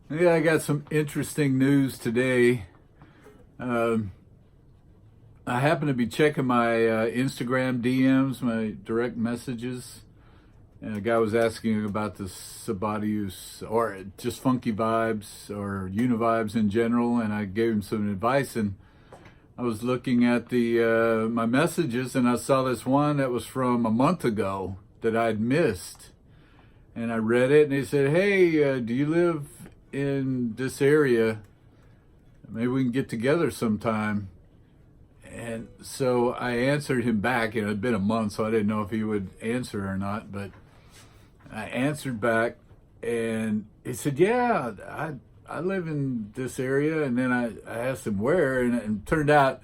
Yeah, I got some interesting news today. Um, I happen to be checking my Instagram DMs, my direct messages, and a guy was asking about the Sabatius or just funky vibes or univibes in general, and I gave him some advice. And I was looking at the my messages, and I saw this one that was from a month ago that I'd missed, and I read it, and he said, "Hey, do you live in this area? Maybe we can get together sometime." And so I answered him back. It had been a month, so I didn't know if he would answer or not. But I answered back, and he said, "Yeah, I live in this area." And then I asked him where, and it turned out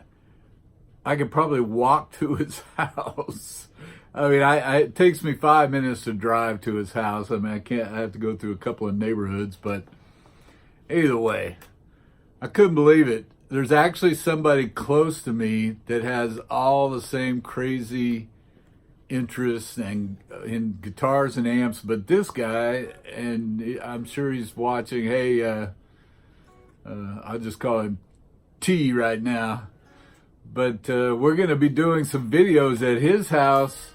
I could probably walk to his house. I mean, it takes me 5 minutes to drive to his house. I mean, I have to go through a couple of neighborhoods, but either way, I couldn't believe it. There's actually somebody close to me that has all the same crazy interests and in guitars and amps, but this guy, and I'm sure he's watching. Hey, I'll just call him T right now. But we're going to be doing some videos at his house,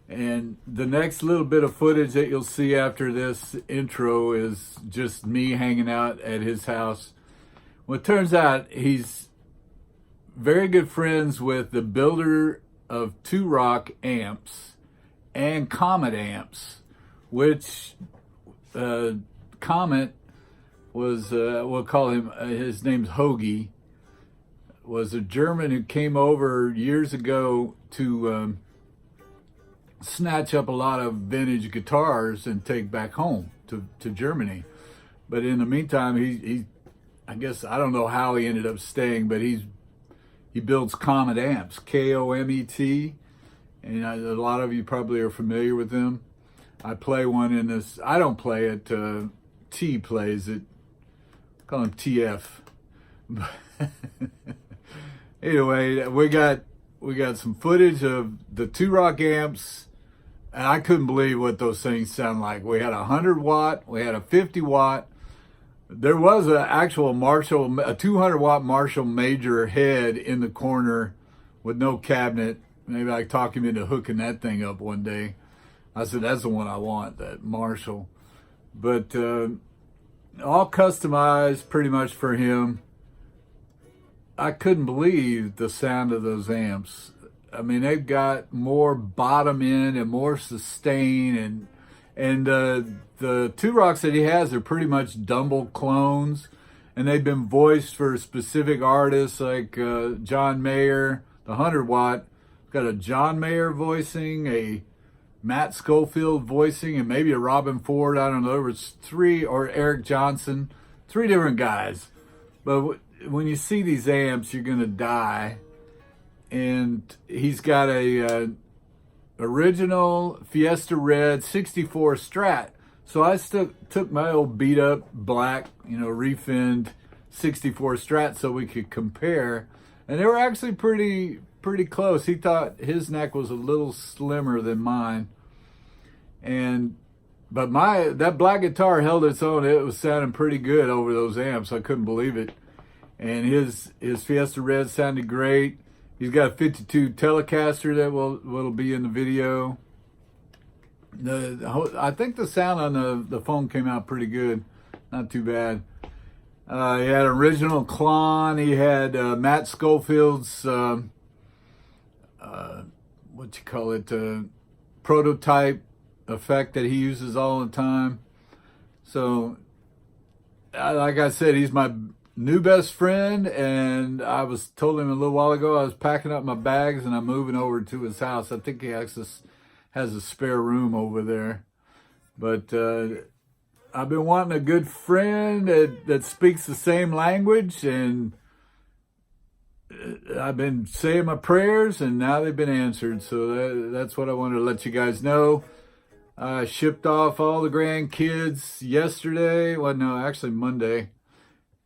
and the next little bit of footage that you'll see after this intro is just me hanging out at his house. Well, it turns out he's very good friends with the builder of Two-Rock amps and Komet amps, which Komet was, we'll call him, his name's Hogie, was a German who came over years ago to snatch up a lot of vintage guitars and take back home to Germany. But in the meantime, he I guess, I don't know how he ended up staying, but he builds Komet amps, Komet, and a lot of you probably are familiar with them. I play one in this. I don't play it. T plays it. Call him TF. Anyway, we got some footage of the Two-Rock amps, and I couldn't believe what those things sound like. We had a 100-watt, we had a 50-watt. There was an actual Marshall, a 200-watt Marshall major head in the corner with no cabinet. Maybe I talked him into hooking that thing up one day. I said, that's the one I want, that Marshall. But all customized pretty much for him. I couldn't believe the sound of those amps. I mean, they've got more bottom end and more sustain, and the Two-Rocks that he has are pretty much Dumble clones, and they've been voiced for specific artists like John Mayer, the 100-watt. Got a John Mayer voicing, a Matt Schofield voicing, and maybe a Robin Ford. I don't know. There was three, or Eric Johnson, three different guys. But when you see these amps, you're going to die. And he's got a original Fiesta Red 64 Strat. So I took my old beat up black, refinned 64 Strat so we could compare. And they were actually pretty close. He thought his neck was a little slimmer than mine. But that black guitar held its own. It was sounding pretty good over those amps. I couldn't believe it. And his Fiesta Red sounded great. He's got a 52 Telecaster that will be in the video. I think the sound on the phone came out pretty good. Not too bad. He had original Klon. He had Matt Schofield's, prototype effect that he uses all the time. So, like I said, he's my new best friend, and I told him a little while ago I was packing up my bags and I'm moving over to his house. I think he has a spare room over there. But I've been wanting a good friend that speaks the same language, and I've been saying my prayers, and now they've been answered. So that's what I wanted to let you guys know. I shipped off all the grandkids yesterday. Well, no, actually Monday.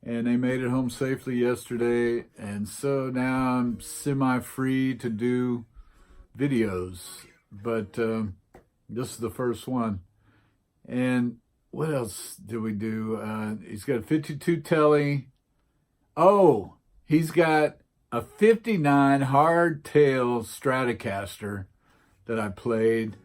And they made it home safely yesterday. And so now I'm semi-free to do videos. But this is the first one. And what else did we do? He's got a 52 telly. Oh, he's got a 59 hardtail Stratocaster that I played.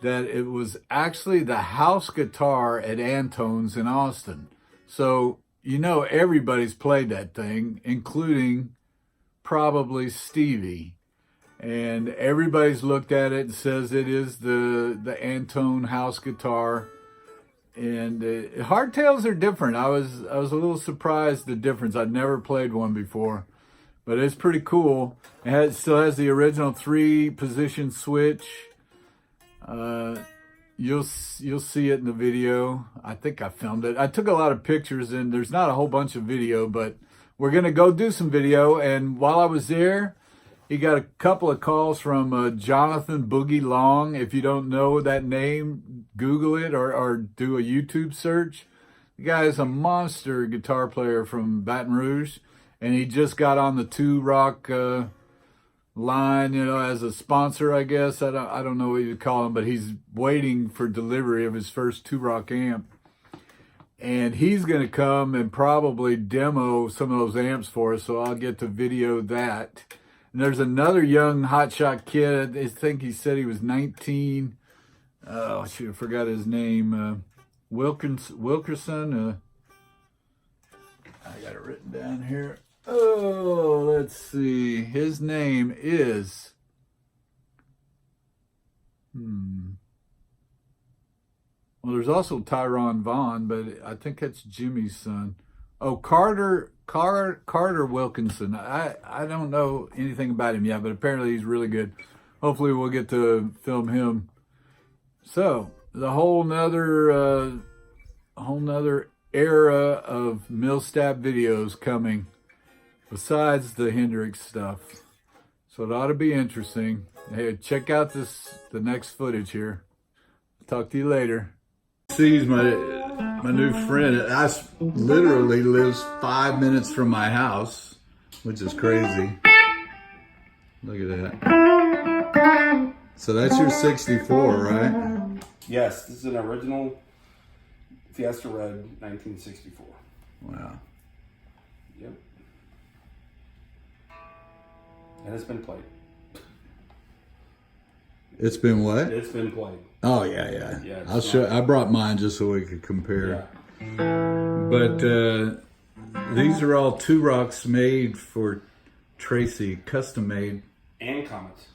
That it was actually the house guitar at Antone's in Austin. So, you know, everybody's played that thing, including probably Stevie. And everybody's looked at it and says it is the Antone house guitar. And hardtails are different. I was a little surprised the difference. I'd never played one before, but it's pretty cool. It still has the original 3-position switch. You'll see it in the video. I think I filmed it. I took a lot of pictures, and there's not a whole bunch of video, but we're gonna go do some video. And while I was there, he got a couple of calls from Jonathan Boogie Long. If you don't know that name, Google it or do a YouTube search. The guy is a monster guitar player from Baton Rouge, and he just got on the Two-Rock line, you know, as a sponsor, I guess. I don't know what you'd call him, but he's waiting for delivery of his first Two-Rock amp. And he's going to come and probably demo some of those amps for us, so I'll get to video that. And there's another young hotshot kid. I think he said he was 19. Oh, shoot, I forgot his name. Wilkerson. I got it written down here. Oh, let's see. His name is... Well, there's also Tyrone Vaughn, but I think that's Jimmy's son. Oh, Carter Wilkinson. I don't know anything about him yet, but apparently he's really good. Hopefully we'll get to film him. So, the whole nother era of Millstab videos coming, besides the Hendrix stuff. So it ought to be interesting. Hey, check out the next footage here. Talk to you later. Sees my new friend. I literally lives 5 minutes from my house, which is crazy. Look at that. So that's your 64, right? Yes, this is an original Fiesta Red 1964. Wow. Yep. And it's been played. It's been what? It's been played. Oh yeah. Yeah, I'll show. I brought mine just so we could compare. Yeah. But these are all Two-Rocks made for Tracy, custom made. And Komets.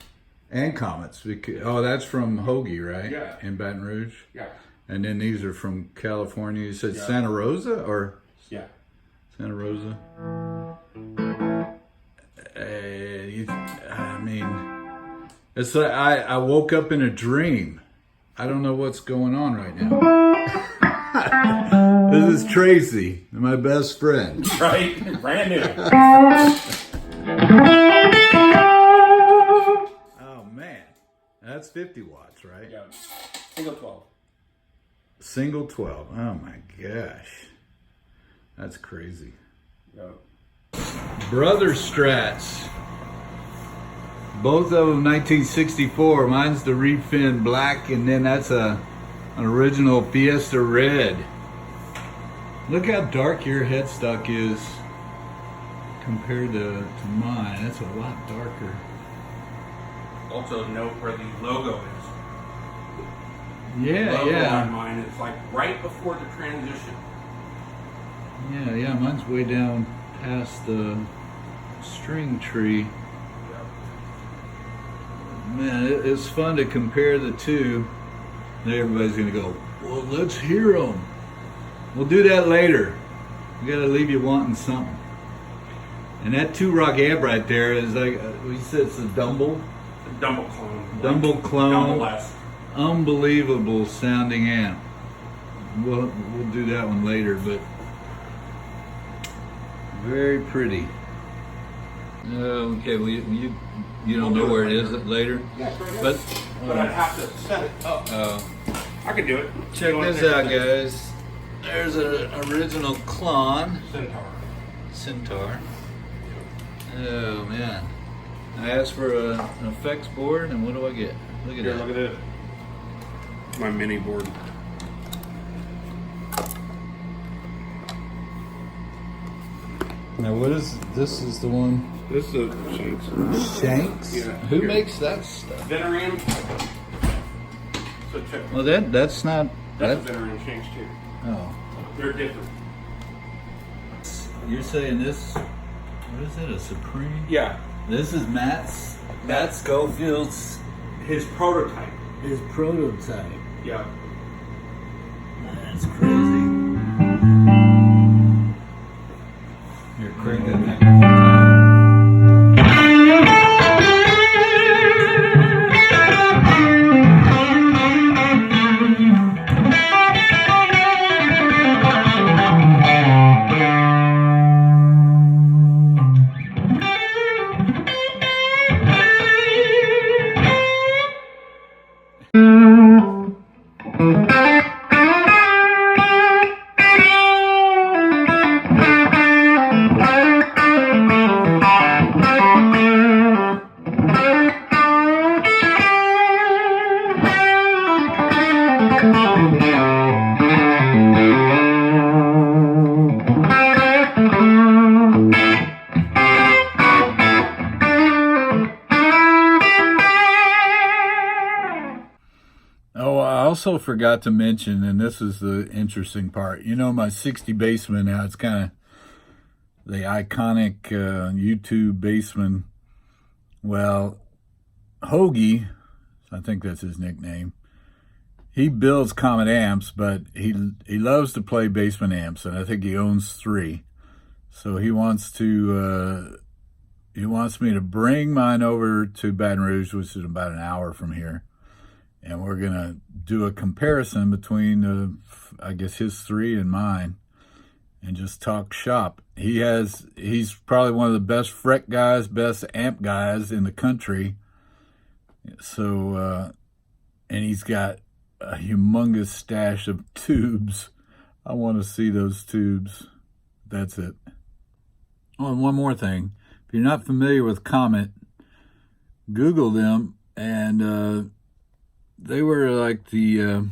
And Komets. Oh, that's from Hogie, right? Yeah. In Baton Rouge. Yeah. And then these are from California. You said Yeah. Santa Rosa or? Yeah. Santa Rosa. I mean, it's like I woke up in a dream. I don't know what's going on right now. This is Tracy, my best friend. Right? Brand new. Oh man, that's 50 watts, right? Yeah. Single 12. Single 12. Oh my gosh, that's crazy. Yeah. Brother Strats. Both of them 1964. Mine's the refin black, and then that's an original Fiesta Red. Look how dark your headstock is compared to mine. That's a lot darker. Also note where the logo is. Yeah, Logo yeah. on mine, it's like right before the transition. Yeah, mine's way down past the string tree. Man, it's fun to compare the two. Now everybody's gonna go, well, let's hear them. We'll do that later. We gotta leave you wanting something. And that Two-Rock amp right there is like, we said it's a Dumble. The Dumble clone. Dumble clone. Dumble-esque. Unbelievable sounding amp. We'll do that one later, but very pretty. Okay, well you don't know where it is later, but I'd have to set it up. I can do it. Check this out, guys. There's an original Klon Centaur. Oh man! I asked for an effects board, and what do I get? Look at that. Look at it. My mini board. Now what is this? Is the one This is a Shanks. Shanks? Yeah. Who Here. makes that stuff? Veteran. So check. Well, that's not That's that. a Veteran Shanks too. Oh, They're different. you're saying this? What is it? A Supreme? Yeah. This is Matt Schofield's His prototype. his prototype. Yeah. That's crazy. You're crank that thing all the time. Oh, I also forgot to mention, and this is the interesting part. You know, my 60 Bassman now, it's kind of the iconic YouTube Bassman. Well, Hogie, I think that's his nickname, he builds Komet amps, but he loves to play Bassman amps, and I think he owns 3. So he wants me to bring mine over to Baton Rouge, which is about an hour from here. And we're going to do a comparison between, I guess, his 3 and mine and just talk shop. He's probably one of the best fret guys, best amp guys in the country. So, and he's got a humongous stash of tubes. I want to see those tubes. That's it. Oh, and one more thing. If you're not familiar with Komet, Google them, and they were like the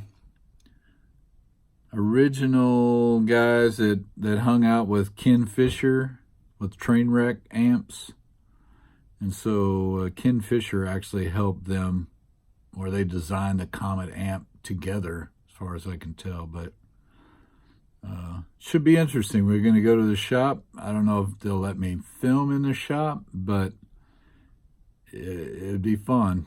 original guys that hung out with Ken Fisher with Trainwreck amps. And so Ken Fisher actually helped them, or they designed the Komet amp together, as far as I can tell. But should be interesting. We're going to go to the shop. I don't know if they'll let me film in the shop, but it'd be fun.